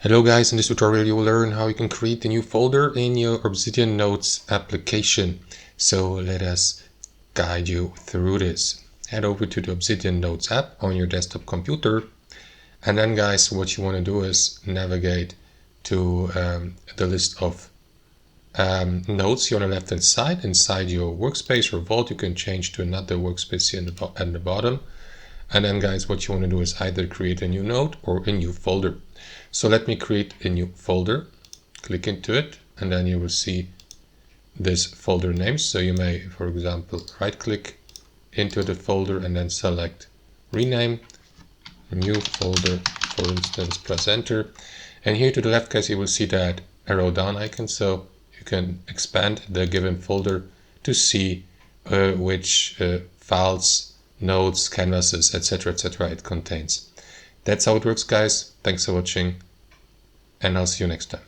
Hello guys, in this tutorial you will learn how you can create a new folder in your Obsidian Notes application. So let us guide you through this. Head over to the Obsidian Notes app on your desktop computer, and then guys, what you want to do is navigate to the list of notes here on the left hand side. Inside your workspace or vault, you can change to another workspace here at the bottom. And then guys, what you want to do is either create a new note or a new folder. So let me create a new folder, click into it, and then you will see this folder name. So you may, for example, right click into the folder and then select rename, new folder, for instance, press enter. And here to the left guys, you will see that arrow down icon. So you can expand the given folder to see which files, notes, canvases, etc. it contains. That's how it works guys. Thanks for watching, and I'll see you next time.